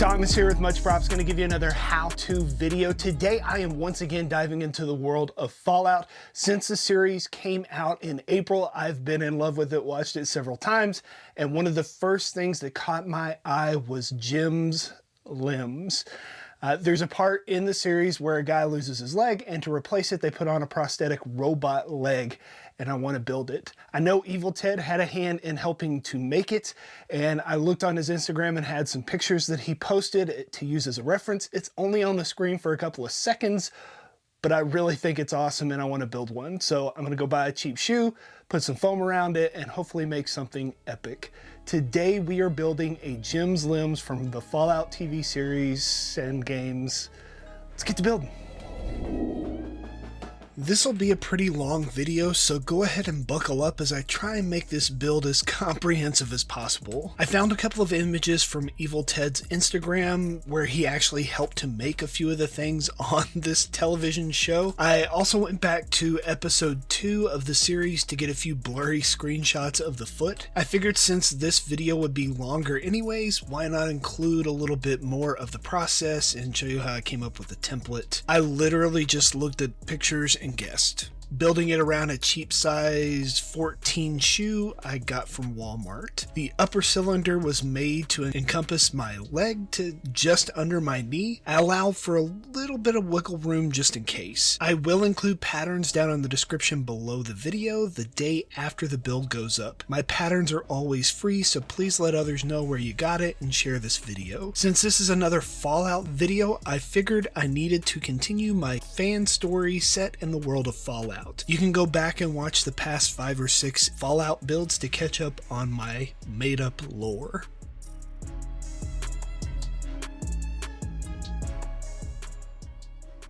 Thomas here with Much Props, going to give you another how-to video. Today I am once again diving into the world of Fallout. Since the series came out in April, I've been in love with it, watched it several times, and one of the first things that caught my eye was Jim's limbs. There's a part in the series where a guy loses his leg, and to replace it they put on a prosthetic robot leg, and I want to build it. I know Evil Ted had a hand in helping to make it, and I looked on his Instagram and had some pictures that he posted to use as a reference. It's only on the screen for a couple of seconds, but I really think it's awesome and I want to build one. So I'm going to go buy a cheap shoe, put some foam around it, and hopefully make something epic. Today we are building a Jim's limbs from the Fallout TV series and games. Let's get to building. This will be a pretty long video, so go ahead and buckle up as I try and make this build as comprehensive as possible. I found a couple of images from Evil Ted's Instagram where he actually helped to make a few of the things on this television show. I also went back to episode 2 of the series to get a few blurry screenshots of the foot. I figured since this video would be longer anyways, why not include a little bit more of the process and show you how I came up with the template. I literally just looked at pictures and guessed. Building it around a cheap size 14 shoe I got from Walmart. The upper cylinder was made to encompass my leg to just under my knee. I allowed for a little bit of wiggle room just in case. I will include patterns down in the description below the video the day after the build goes up. My patterns are always free, so please let others know where you got it and share this video. Since this is another Fallout video, I figured I needed to continue my fan story set in the world of Fallout. You can go back and watch the past 5 or 6 Fallout builds to catch up on my made-up lore.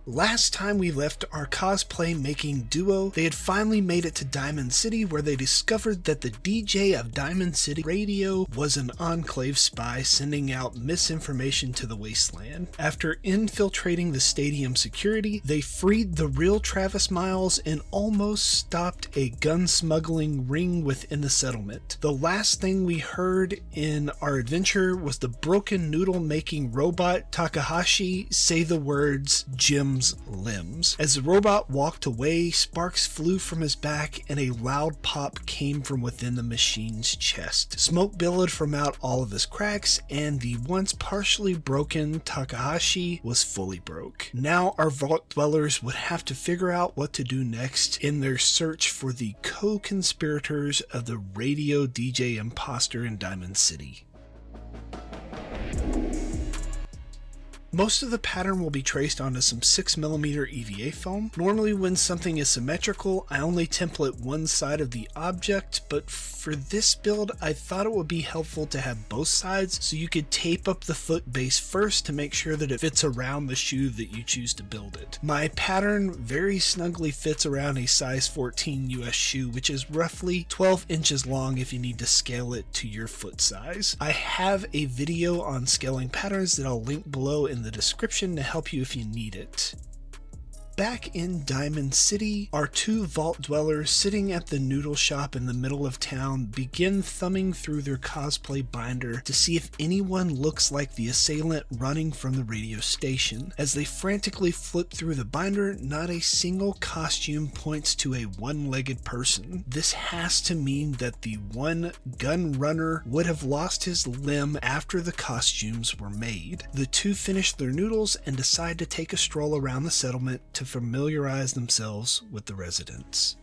Last time we left our cosplay making duo, they had finally made it to Diamond City, where they discovered that the DJ of Diamond City Radio was an Enclave spy sending out misinformation to the wasteland. After infiltrating the stadium security, they freed the real Travis Miles and almost stopped a gun smuggling ring within the settlement. The last thing we heard in our adventure was the broken noodle making robot Takahashi say the words Jim's limbs. As the robot walked away, sparks flew from his back and a loud pop came from within the machine's chest. Smoke billowed from out all of his cracks, and the once partially broken Takahashi was fully broke. Now our vault dwellers would have to figure out what to do next in their search for the co-conspirators of the radio DJ imposter in Diamond City. Most of the pattern will be traced onto some 6mm EVA foam. Normally when something is symmetrical, I only template one side of the object, but for this build, I thought it would be helpful to have both sides so you could tape up the foot base first to make sure that it fits around the shoe that you choose to build it. My pattern very snugly fits around a size 14 US shoe, which is roughly 12 inches long if you need to scale it to your foot size. I have a video on scaling patterns that I'll link below in the description to help you if you need it. Back in Diamond City, our 2 vault dwellers sitting at the noodle shop in the middle of town begin thumbing through their cosplay binder to see if anyone looks like the assailant running from the radio station. As they frantically flip through the binder, not a single costume points to a one-legged person. This has to mean that the one gun runner would have lost his limb after the costumes were made. The 2 finish their noodles and decide to take a stroll around the settlement to familiarize themselves with the residents.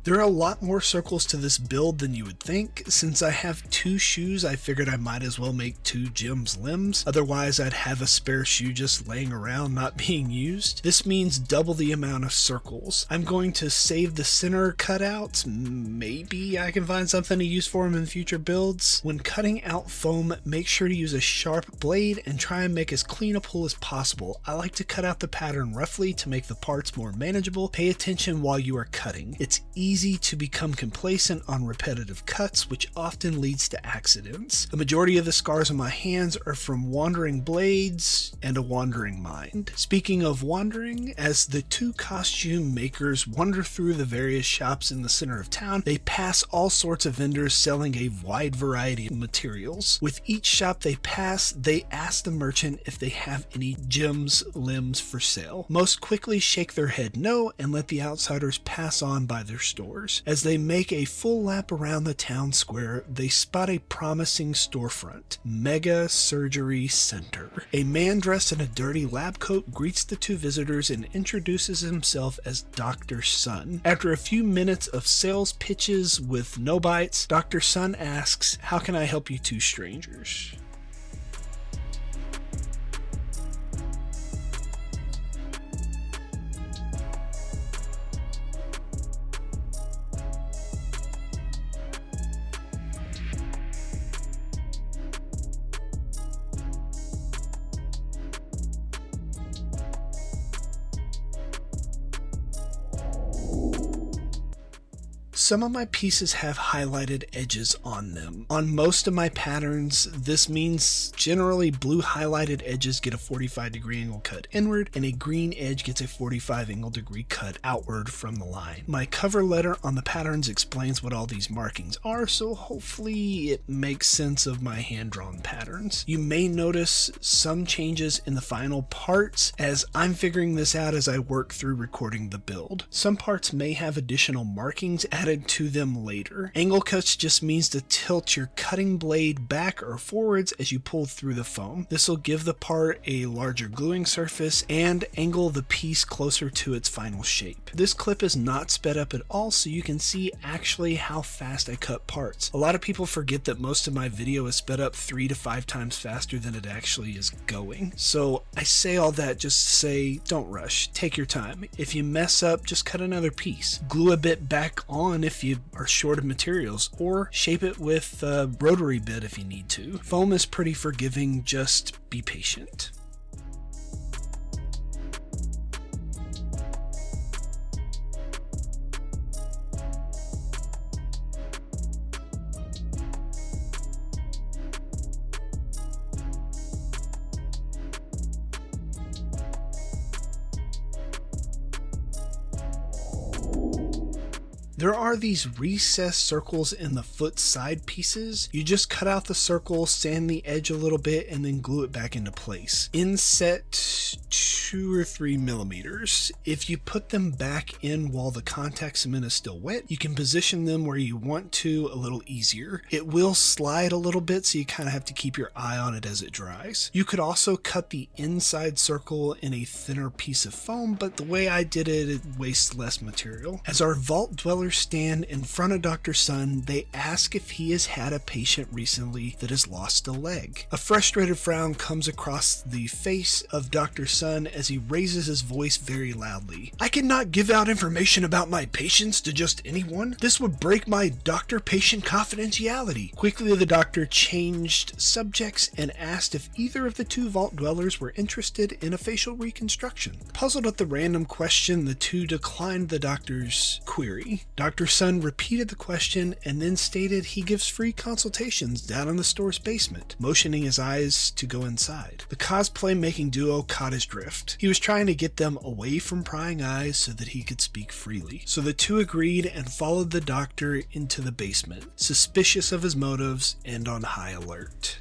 There are a lot more circles to this build than you would think. Since I have 2 shoes, I figured I might as well make 2 Jim's limbs. Otherwise, I'd have a spare shoe just laying around not being used. This means double the amount of circles. I'm going to save the center cutouts. Maybe I can find something to use for them in future builds. When cutting out foam, make sure to use a sharp blade and try and make as clean a pull as possible. I like to cut out the pattern roughly to make the parts more manageable. Pay attention while you are cutting. It's easy easy to become complacent on repetitive cuts, which often leads to accidents. A majority of the scars on my hands are from wandering blades and a wandering mind. Speaking of wandering, as the two costume makers wander through the various shops in the center of town, they pass all sorts of vendors selling a wide variety of materials. With each shop they pass, they ask the merchant if they have any gems, limbs for sale. Most quickly shake their head no and let the outsiders pass on by their stores. As they make a full lap around the town square, they spot a promising storefront, Mega Surgery Center. A man dressed in a dirty lab coat greets the two visitors and introduces himself as Dr. Sun. After a few minutes of sales pitches with no bites, Dr. Sun asks, "How can I help you two strangers?" Some of my pieces have highlighted edges on them. On most of my patterns, this means generally blue highlighted edges get a 45-degree angle cut inward, and a green edge gets a 45 angle degree cut outward from the line. My cover letter on the patterns explains what all these markings are, so hopefully it makes sense of my hand-drawn patterns. You may notice some changes in the final parts, as I'm figuring this out as I work through recording the build. Some parts may have additional markings added to them later. Angle cuts just means to tilt your cutting blade back or forwards as you pull through the foam. This will give the part a larger gluing surface and angle the piece closer to its final shape. This clip is not sped up at all, so you can see actually how fast I cut parts. A lot of people forget that most of my video is sped up 3 to 5 times faster than it actually is going. So I say all that just to say, don't rush, take your time. If you mess up, just cut another piece. Glue a bit back on if you are short of materials, or shape it with a rotary bit if you need to. Foam is pretty forgiving, just be patient. There are these recessed circles in the foot side pieces. You just cut out the circle, sand the edge a little bit, and then glue it back into place. Inset 2 or 3 millimeters. If you put them back in while the contact cement is still wet, you can position them where you want to a little easier. It will slide a little bit, so you kind of have to keep your eye on it as it dries. You could also cut the inside circle in a thinner piece of foam, but the way I did it, it wastes less material. As our vault dwellers stand in front of Dr. Sun, they ask if he has had a patient recently that has lost a leg. A frustrated frown comes across the face of Dr. Sun as he raises his voice very loudly. "I cannot give out information about my patients to just anyone. This would break my doctor-patient confidentiality." Quickly, the doctor changed subjects and asked if either of the two vault dwellers were interested in a facial reconstruction. Puzzled at the random question, the two declined the doctor's query. Dr. Sun repeated the question and then stated he gives free consultations down in the store's basement, motioning his eyes to go inside. The cosplay-making duo caught his drift. He was trying to get them away from prying eyes so that he could speak freely. So the two agreed and followed the doctor into the basement, suspicious of his motives and on high alert.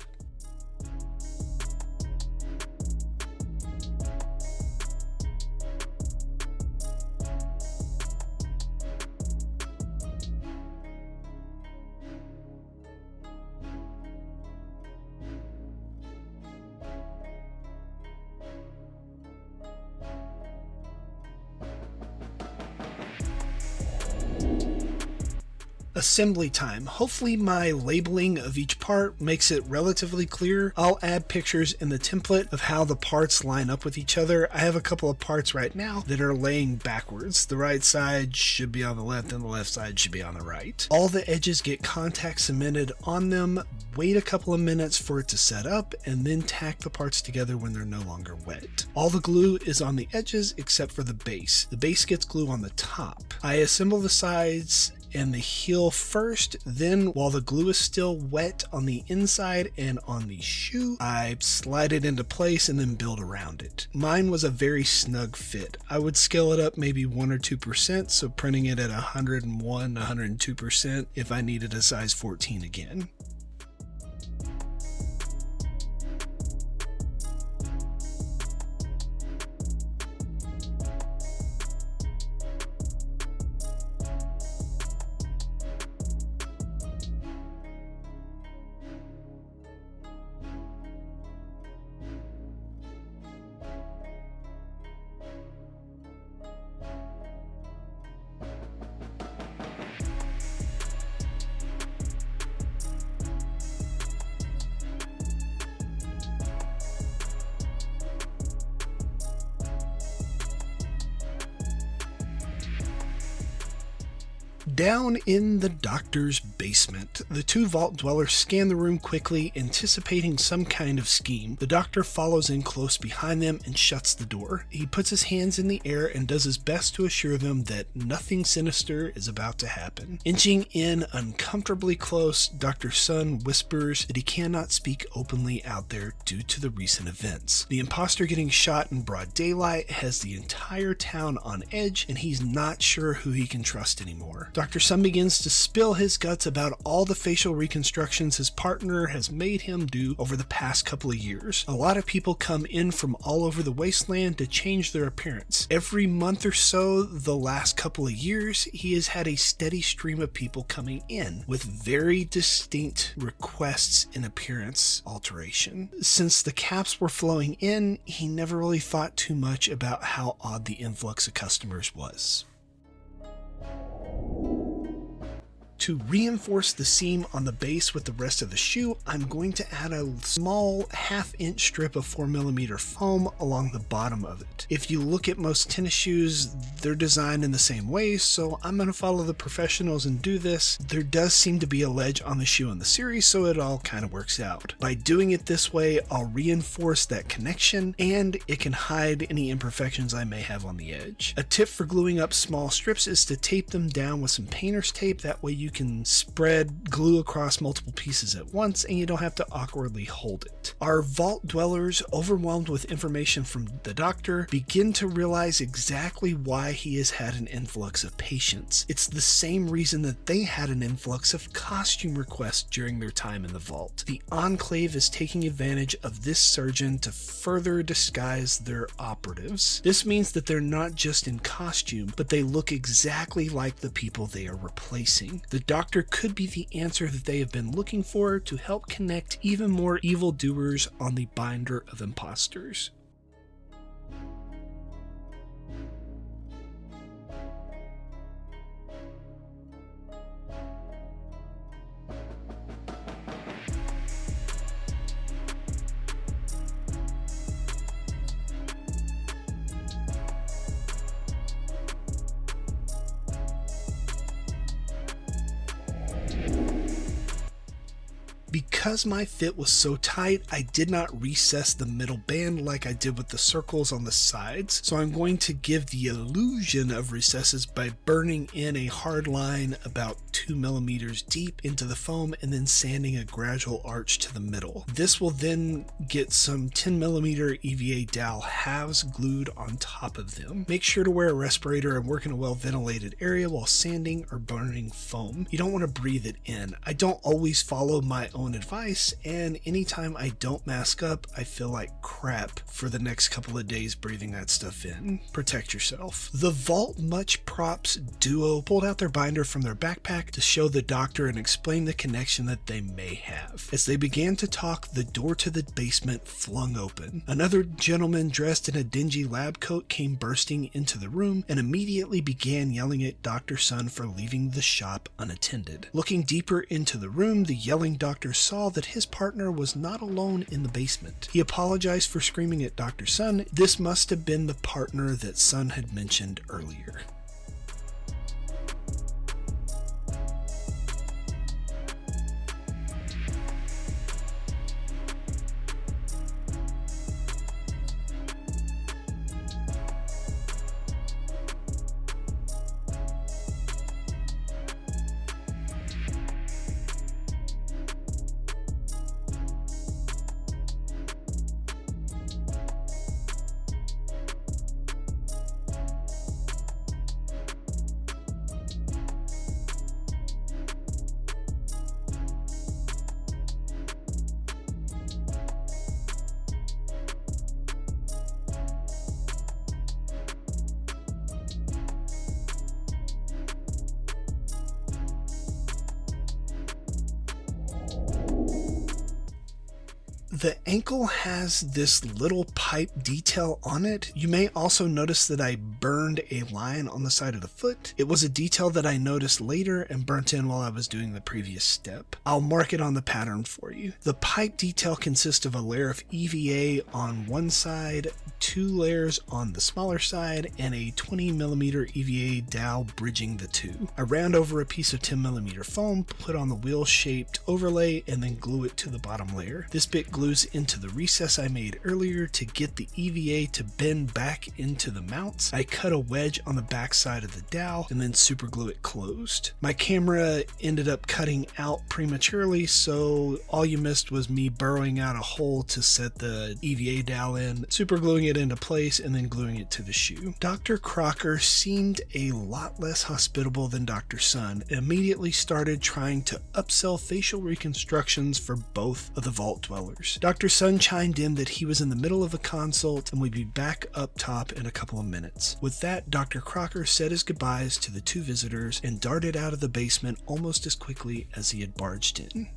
A Assembly time. Hopefully my labeling of each part makes it relatively clear. I'll add pictures in the template of how the parts line up with each other. I have a couple of parts right now that are laying backwards. The right side should be on the left and the left side should be on the right. All the edges get contact cemented on them. Wait a couple of minutes for it to set up and then tack the parts together when they're no longer wet. All the glue is on the edges except for the base. The base gets glue on the top. I assemble the sides and the heel first, then while the glue is still wet on the inside and on the shoe, I slide it into place and then build around it. Mine was a very snug fit. I would scale it up maybe 1 or 2%, so printing it at 101, 102% if I needed a size 14 again. Down in the doctor's basement, the two vault dwellers scan the room quickly, anticipating some kind of scheme. The doctor follows in close behind them and shuts the door. He puts his hands in the air and does his best to assure them that nothing sinister is about to happen. Inching in uncomfortably close, Dr. Sun whispers that he cannot speak openly out there due to the recent events. The imposter getting shot in broad daylight has the entire town on edge, and he's not sure who he can trust anymore. Dr. Sun begins to spill his guts about all the facial reconstructions his partner has made him do over the past couple of years. A lot of people come in from all over the wasteland to change their appearance. Every month or so the last couple of years, he has had a steady stream of people coming in with very distinct requests in appearance alteration. Since the caps were flowing in, he never really thought too much about how odd the influx of customers was. To reinforce the seam on the base with the rest of the shoe, I'm going to add a small 1/2 inch strip of 4mm foam along the bottom of it. If you look at most tennis shoes, they're designed in the same way, so I'm going to follow the professionals and do this. There does seem to be a ledge on the shoe in the series, so it all kind of works out. By doing it this way, I'll reinforce that connection, and it can hide any imperfections I may have on the edge. A tip for gluing up small strips is to tape them down with some painter's tape. That way you can spread glue across multiple pieces at once and you don't have to awkwardly hold it. Our vault dwellers, overwhelmed with information from the doctor, begin to realize exactly why he has had an influx of patients. It's the same reason that they had an influx of costume requests during their time in the vault. The Enclave is taking advantage of this surgeon to further disguise their operatives. This means that they're not just in costume, but they look exactly like the people they are replacing. The doctor could be the answer that they have been looking for to help connect even more evildoers on the binder of imposters. Because my fit was so tight, I did not recess the middle band like I did with the circles on the sides, so I'm going to give the illusion of recesses by burning in a hard line about 2mm deep into the foam and then sanding a gradual arch to the middle. This will then get some 10mm EVA dowel halves glued on top of them. Make sure to wear a respirator and work in a well ventilated area while sanding or burning foam. You don't want to breathe it in. I don't always follow my own advice device, and anytime I don't mask up, I feel like crap for the next couple of days breathing that stuff in. Protect yourself. The Vault Much Props duo pulled out their binder from their backpack to show the doctor and explain the connection that they may have. As they began to talk, the door to the basement flung open. Another gentleman dressed in a dingy lab coat came bursting into the room and immediately began yelling at Dr. Sun for leaving the shop unattended. Looking deeper into the room, the yelling doctor saw that his partner was not alone in the basement. He apologized for screaming at Dr. Sun. This must have been the partner that Sun had mentioned earlier. The ankle has this little pipe detail on it. You may also notice that I burned a line on the side of the foot. It was a detail that I noticed later and burnt in while I was doing the previous step. I'll mark it on the pattern for you. The pipe detail consists of a layer of EVA on one side, 2 layers on the smaller side, and a 20mm EVA dowel bridging the two. I round over a piece of 10mm foam, put on the wheel-shaped overlay, and then glue it to the bottom layer. This bit glues into the recess I made earlier to get the EVA to bend back into the mounts. I cut a wedge on the back side of the dowel and then super glue it closed. My camera ended up cutting out prematurely, so all you missed was me burrowing out a hole to set the EVA dowel in, super gluing it into place, and then gluing it to the shoe. Dr. Crocker seemed a lot less hospitable than Dr. Sun and immediately started trying to upsell facial reconstructions for both of the vault dwellers. Dr. Sun chimed in that he was in the middle of a consult and would be back up top in a couple of minutes. With that, Dr. Crocker said his goodbyes to the two visitors and darted out of the basement almost as quickly as he had barged in.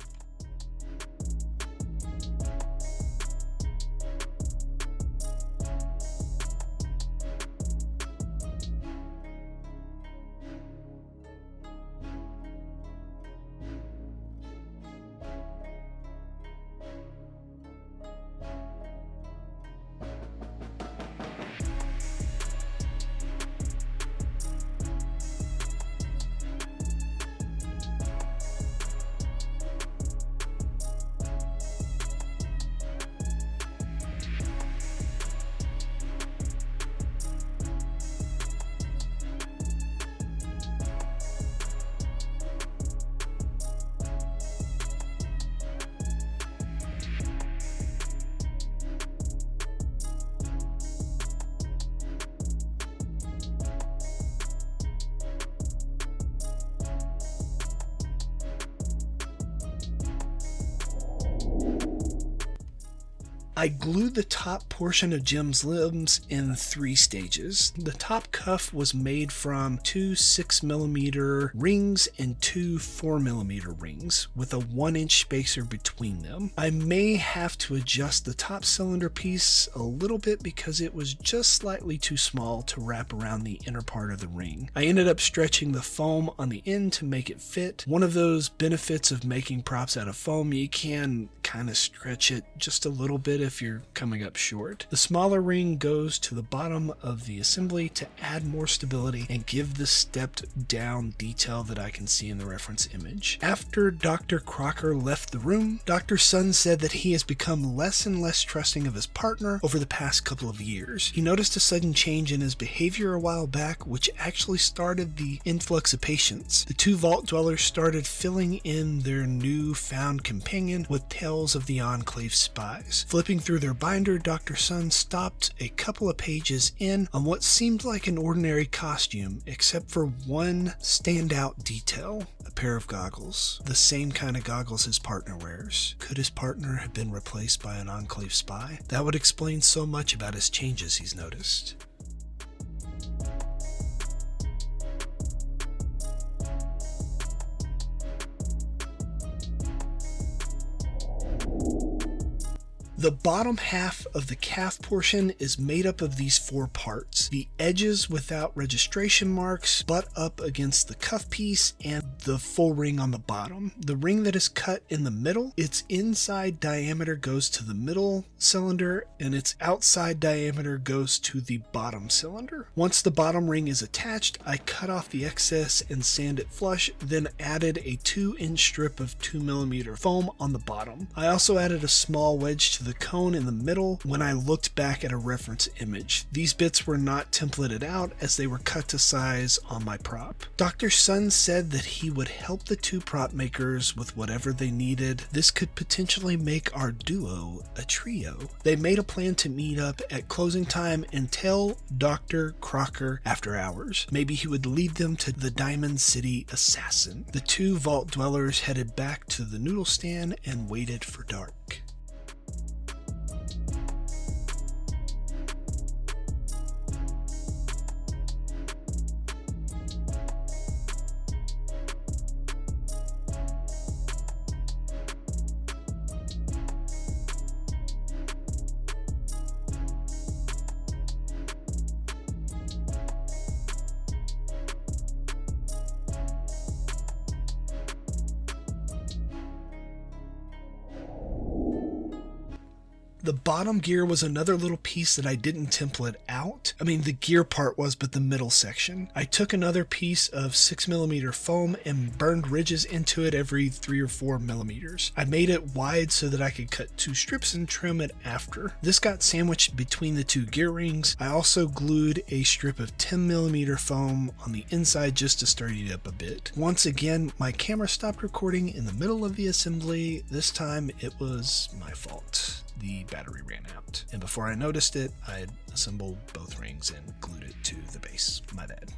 I glued the top portion of Jim's limbs in 3 stages. The top cuff was made from 2 6mm rings and 2 4mm rings with a 1-inch spacer between them. I may have to adjust the top cylinder piece a little bit because it was just slightly too small to wrap around the inner part of the ring. I ended up stretching the foam on the end to make it fit. One of those benefits of making props out of foam, you can kind of stretch it just a little bit if you're coming up short. The smaller ring goes to the bottom of the assembly to add more stability and give the stepped down detail that I can see in the reference image. After Dr. Crocker left the room, Dr. Sun said that he has become less and less trusting of his partner over the past couple of years. He noticed a sudden change in his behavior a while back, which actually started the influx of patients. The two vault dwellers started filling in their new-found companion with tales of the Enclave spies. Flipping through their binder, Dr. Sun stopped a couple of pages in on what seemed like an ordinary costume, except for one standout detail. A pair of goggles, the same kind of goggles his partner wears. Could his partner have been replaced by an Enclave spy? That would explain so much about his changes he's noticed. The bottom half of the calf portion is made up of these 4 parts. The edges without registration marks butt up against the cuff piece and the full ring on the bottom. The ring that is cut in the middle, its inside diameter goes to the middle cylinder and its outside diameter goes to the bottom cylinder. Once the bottom ring is attached, I cut off the excess and sand it flush, then added a 2-inch strip of 2mm foam on the bottom. I also added a small wedge to the cone in the middle when I looked back at a reference image. These bits were not templated out as they were cut to size on my prop. Dr. Sun said that he would help the 2 prop makers with whatever they needed. This could potentially make our duo a trio. They made a plan to meet up at closing time and tell Dr. Crocker after hours. Maybe he would lead them to the Diamond City Assassin. The 2 vault dwellers headed back to the noodle stand and waited for dark. The bottom gear was another little piece that I didn't template out. I mean, the gear part was, but the middle section. I took another piece of 6mm foam and burned ridges into it every 3 or 4 millimeters. I made it wide so that I could cut 2 strips and trim it after. This got sandwiched between the 2 gear rings. I also glued a strip of 10mm foam on the inside just to sturdy it up a bit. Once again, my camera stopped recording in the middle of the assembly. This time it was my fault. The battery ran out, and before I noticed it, I had assembled both rings and glued it to the base. My bad.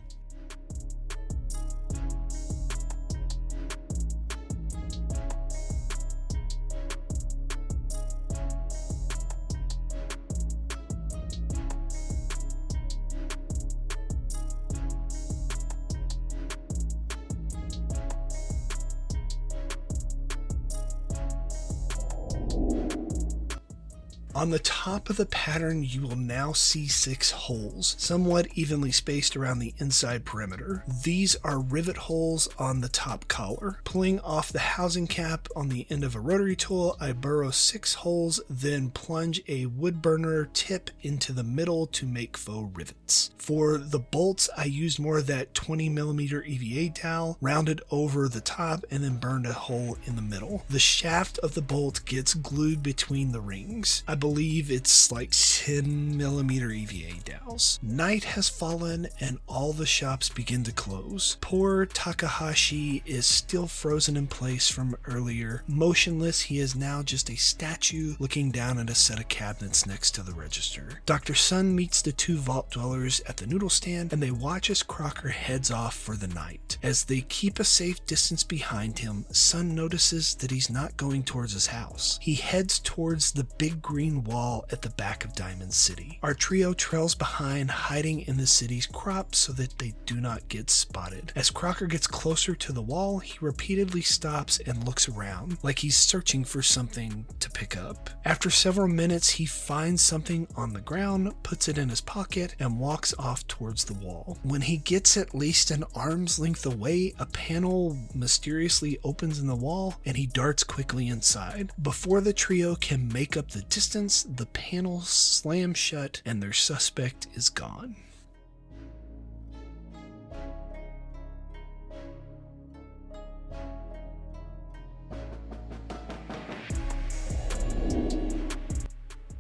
On the top of the pattern, you will now see 6 holes, somewhat evenly spaced around the inside perimeter. These are rivet holes on the top collar. Pulling off the housing cap on the end of a rotary tool, I burrow 6 holes, then plunge a wood burner tip into the middle to make faux rivets. For the bolts, I used more of that 20mm EVA dowel, rounded over the top, and then burned a hole in the middle. The shaft of the bolt gets glued between the rings. I believe it's like 10mm EVA dowels. Night has fallen and all the shops begin to close. Poor Takahashi is still frozen in place from earlier. Motionless, he is now just a statue looking down at a set of cabinets next to the register. Dr. Sun meets the 2 vault dwellers at the noodle stand and they watch as Crocker heads off for the night. As they keep a safe distance behind him, Sun notices that he's not going towards his house. He heads towards the big green wall at the back of Diamond City. Our trio trails behind, hiding in the city's crops so that they do not get spotted. As Crocker gets closer to the wall, he repeatedly stops and looks around, like he's searching for something to pick up. After several minutes, he finds something on the ground, puts it in his pocket, and walks off towards the wall. When he gets at least an arm's length away, a panel mysteriously opens in the wall, and he darts quickly inside. Before the trio can make up the distance, the panel slams shut and their suspect is gone.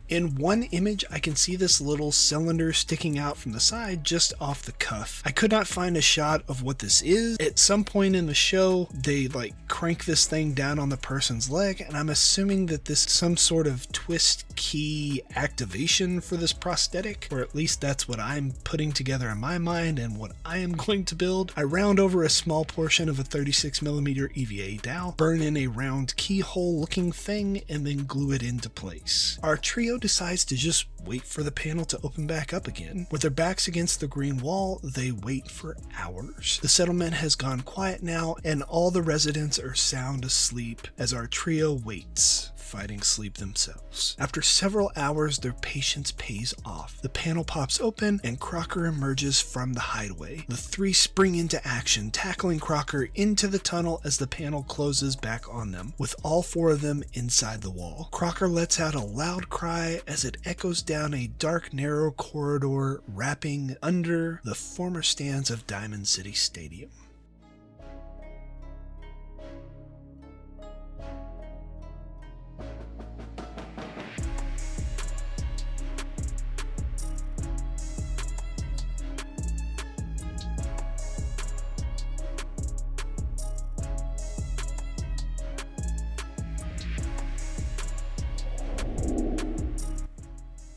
In one image, I can see this little cylinder sticking out from the side just off the cuff. I could not find a shot of what this is. At some point in the show, they crank this thing down on the person's leg, and I'm assuming that this is some sort of twist key activation for this prosthetic, or at least that's what I'm putting together in my mind and what I am going to build. I round over a small portion of a 36mm EVA dowel, burn in a round keyhole looking thing, and then glue it into place. Our trio decides to just wait for the panel to open back up again. With their backs against the green wall, they wait for hours. The settlement has gone quiet now, and all the residents are sound asleep as our trio waits, fighting sleep themselves. After several hours, their patience pays off. The panel pops open and Crocker emerges from the hideaway. The three spring into action, tackling Crocker into the tunnel as the panel closes back on them, with all four of them inside the wall. Crocker lets out a loud cry as it echoes down a dark, narrow corridor wrapping under the former stands of Diamond City Stadium.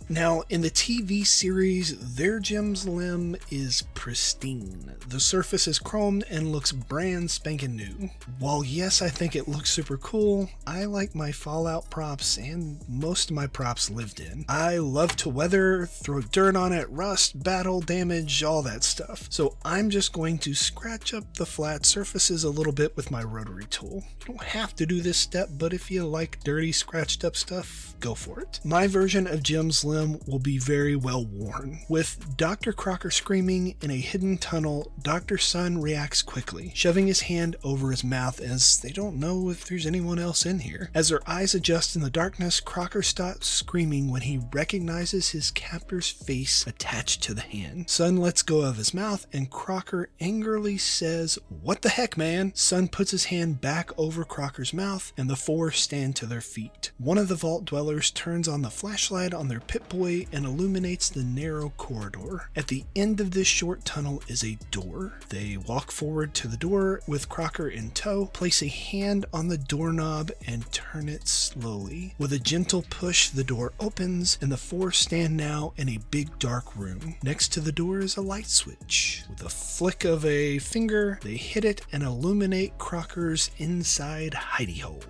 Now, in the TV series, their gym's limb is pristine. The surface is chromed and looks brand spanking new. While yes, I think it looks super cool, I like my Fallout props and most of my props lived in. I love to weather, throw dirt on it, rust, battle, damage, all that stuff. So I'm just going to scratch up the flat surfaces a little bit with my rotary tool. You don't have to do this step, but if you like dirty, scratched up stuff, go for it. My version of Jim's limb will be very well worn. With Dr. Crocker screaming in a hidden tunnel, Dr. Sun reacts quickly, shoving his hand over his mouth as they don't know if there's anyone else in here. As their eyes adjust in the darkness, Crocker stops screaming when he recognizes his captor's face attached to the hand. Sun lets go of his mouth and Crocker angrily says, "What the heck, man?" Sun puts his hand back over Crocker's mouth and the four stand to their feet. One of the vault dwellers turns on the flashlight on their Pip-Boy and illuminates the narrow corridor. At the end of this short tunnel is a door. They walk forward to the door with Crocker in tow, place a hand on the doorknob and turn it slowly. With a gentle push, the door opens and the four stand now in a big dark room. Next to the door is a light switch. With a flick of a finger, they hit it and illuminate Crocker's inside hidey hole.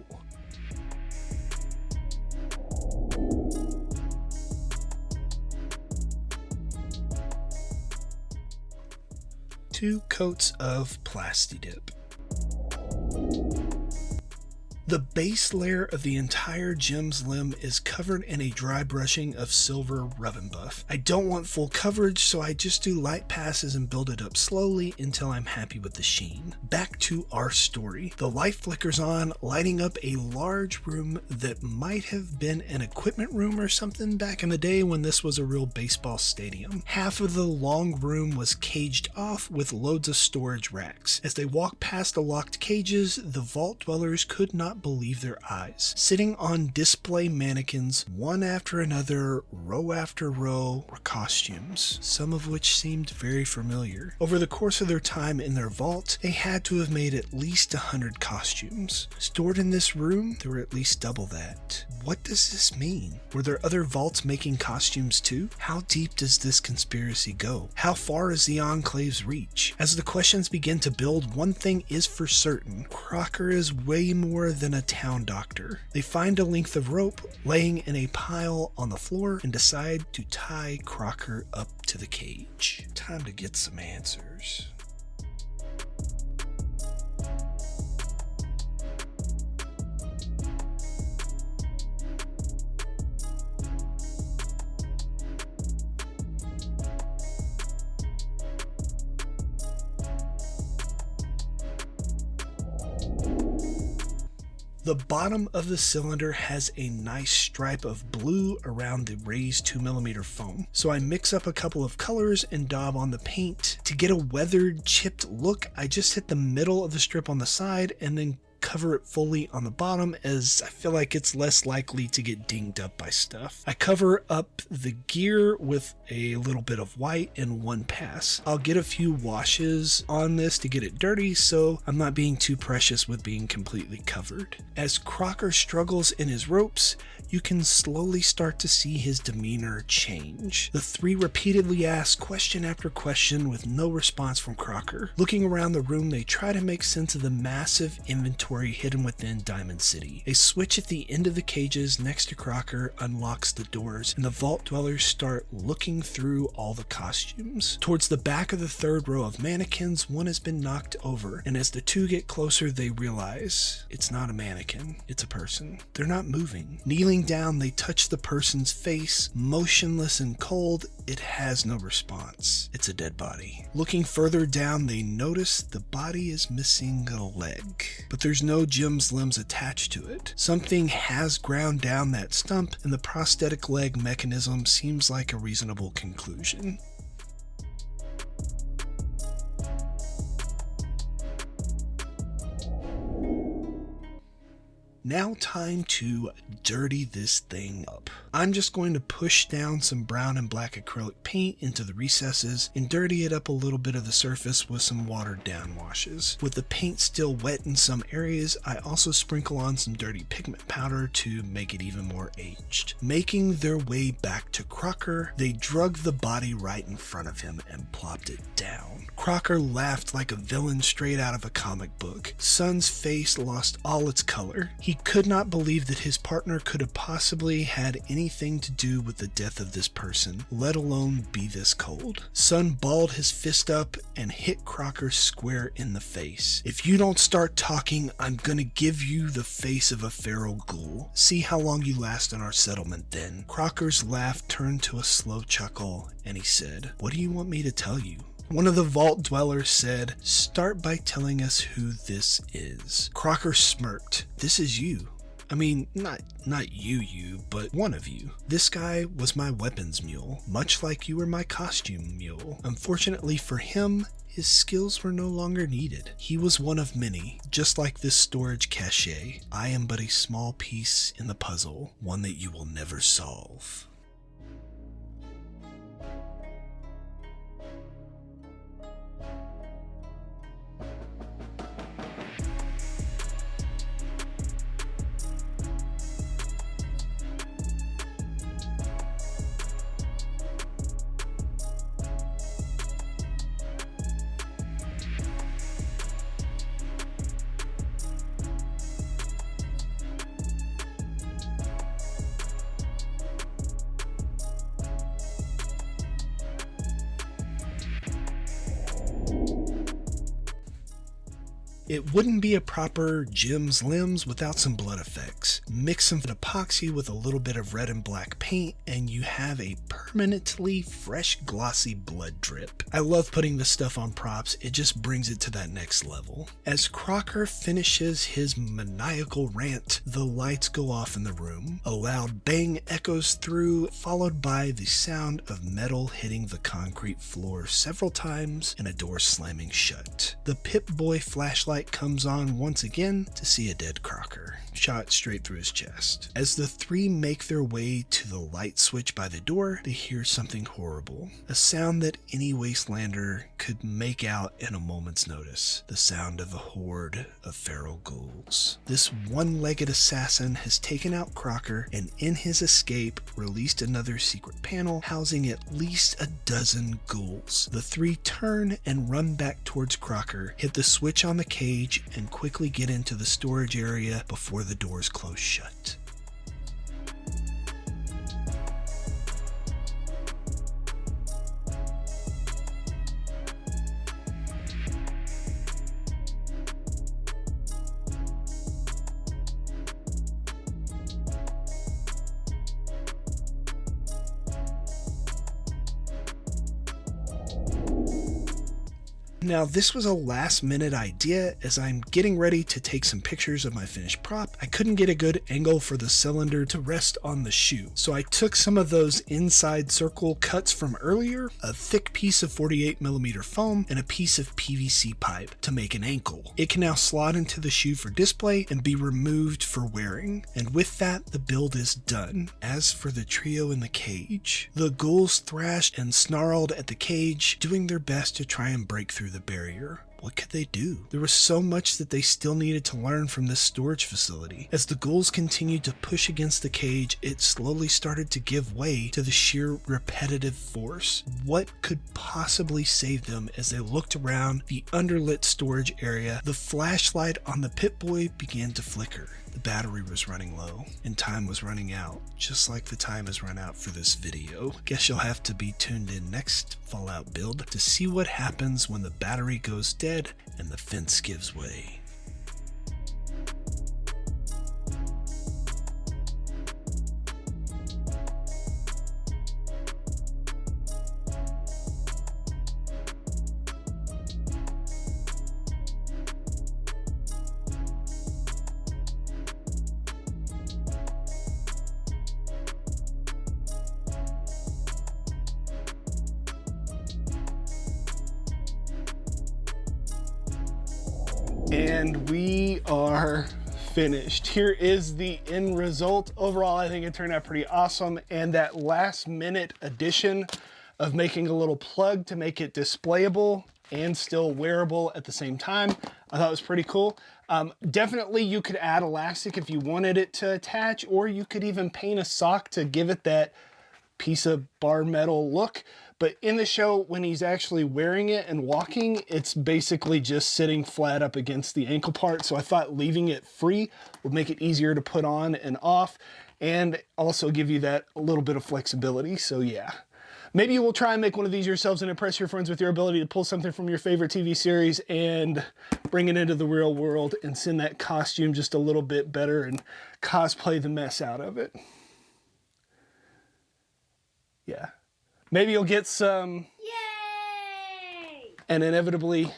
Two coats of Plastidip. The base layer of the entire Jim's limb is covered in a dry brushing of silver Rub and Buff. I don't want full coverage, so I just do light passes and build it up slowly until I'm happy with the sheen. Back to our story. The light flickers on, lighting up a large room that might have been an equipment room or something back in the day when this was a real baseball stadium. Half of the long room was caged off with loads of storage racks. As they walked past the locked cages, the vault dwellers could not believe their eyes. Sitting on display mannequins, one after another, row after row, were costumes, some of which seemed very familiar. Over the course of their time in their vault, they had to have made at least 100 costumes. Stored in this room, there were at least double that. What does this mean? Were there other vaults making costumes too? How deep does this conspiracy go? How far is the Enclave's reach? As the questions begin to build, one thing is for certain. Crocker is way more than a town doctor. They find a length of rope laying in a pile on the floor and decide to tie Crocker up to the cage. Time to get some answers. The bottom of the cylinder has a nice stripe of blue around the raised 2mm foam, so I mix up a couple of colors and daub on the paint. To get a weathered, chipped look, I just hit the middle of the strip on the side and then cover it fully on the bottom as I feel like it's less likely to get dinged up by stuff. I cover up the gear with a little bit of white in one pass. I'll get a few washes on this to get it dirty, so I'm not being too precious with being completely covered. As Crocker struggles in his ropes, you can slowly start to see his demeanor change. The three repeatedly ask question after question with no response from Crocker. Looking around the room, they try to make sense of the massive inventory hidden within Diamond City. A switch at the end of the cages next to Crocker unlocks the doors, and the Vault Dwellers start looking through all the costumes. Towards the back of the third row of mannequins, one has been knocked over, and as the two get closer, they realize it's not a mannequin, it's a person. They're not moving. Kneeling down, they touch the person's face, motionless and cold. It has no response. It's a dead body. Looking further down, they notice the body is missing a leg, but there's no Jim's limbs attached to it. Something has ground down that stump, and the prosthetic leg mechanism seems like a reasonable conclusion. Now time to dirty this thing up. I'm just going to push down some brown and black acrylic paint into the recesses and dirty it up a little bit of the surface with some watered down washes. With the paint still wet in some areas, I also sprinkle on some dirty pigment powder to make it even more aged. Making their way back to Crocker, they drug the body right in front of him and plopped it down. Crocker laughed like a villain straight out of a comic book. Sun's face lost all its color. He could not believe that his partner could have possibly had anything to do with the death of this person, let alone be this cold. Sun balled his fist up and hit Crocker square in the face. "If you don't start talking, I'm gonna give you the face of a feral ghoul. See how long you last in our settlement then." Crocker's laugh turned to a slow chuckle, and he said, "What do you want me to tell you?" One of the Vault Dwellers said, "Start by telling us who this is." Crocker smirked. "This is you. I mean, not you, but one of you. This guy was my weapons mule, much like you were my costume mule. Unfortunately for him, his skills were no longer needed. He was one of many, just like this storage cache. I am but a small piece in the puzzle, one that you will never solve." It wouldn't be a proper Jim's Limbs without some blood effects. Mix some epoxy with a little bit of red and black paint, and you have a permanently fresh, glossy blood drip. I love putting this stuff on props, it just brings it to that next level. As Crocker finishes his maniacal rant, the lights go off in the room. A loud bang echoes through, followed by the sound of metal hitting the concrete floor several times and a door slamming shut. The Pip-Boy flashlight comes on once again to see a dead Crocker, shot straight through his chest. As the three make their way to the light switch by the door, they hear something horrible. A sound that any wastelander could make out in a moment's notice. The sound of a horde of feral ghouls. This one-legged assassin has taken out Crocker and in his escape released another secret panel housing at least a dozen ghouls. The three turn and run back towards Crocker, hit the switch on the cage, and quickly get into the storage area before the doors close shut. Now this was a last minute idea. As I'm getting ready to take some pictures of my finished prop, I couldn't get a good angle for the cylinder to rest on the shoe. So I took some of those inside circle cuts from earlier, a thick piece of 48mm foam, and a piece of PVC pipe to make an ankle. It can now slot into the shoe for display and be removed for wearing. And with that, the build is done. As for the trio in the cage, the ghouls thrashed and snarled at the cage, doing their best to try and break through the barrier. What could they do? There was so much that they still needed to learn from this storage facility. As the ghouls continued to push against the cage, it slowly started to give way to the sheer repetitive force. What could possibly save them? As they looked around the underlit storage area, the flashlight on the Pip-Boy began to flicker. The battery was running low, and time was running out, just like the time has run out for this video. Guess you'll have to be tuned in next Fallout build to see what happens when the battery goes dead and the fence gives way. And we are finished. Here is the end result. Overall, I think it turned out pretty awesome. And that last minute addition of making a little plug to make it displayable and still wearable at the same time, I thought was pretty cool. Definitely you could add elastic if you wanted it to attach, or you could even paint a sock to give it that piece of bar metal look. But in the show, when he's actually wearing it and walking, it's basically just sitting flat up against the ankle part. So I thought leaving it free would make it easier to put on and off, and also give you that a little bit of flexibility. So yeah, maybe you will try and make one of these yourselves and impress your friends with your ability to pull something from your favorite TV series and bring it into the real world and send that costume just a little bit better and cosplay the mess out of it. Yeah. Maybe you'll get some. Yay! And inevitably,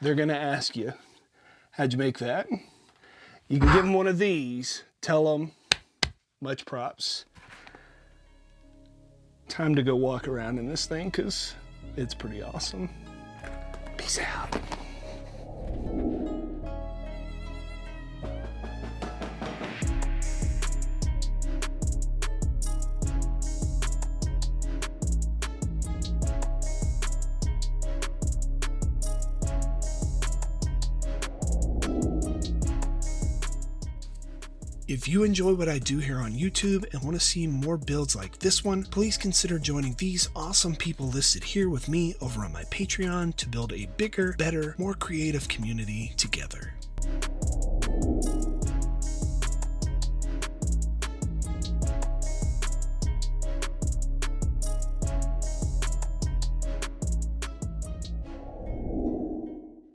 they're going to ask you, how'd you make that? You can give them one of these. Tell them, much props. Time to go walk around in this thing because it's pretty awesome. Peace out. If you enjoy what I do here on YouTube and want to see more builds like this one, please consider joining these awesome people listed here with me over on my Patreon to build a bigger, better, more creative community together.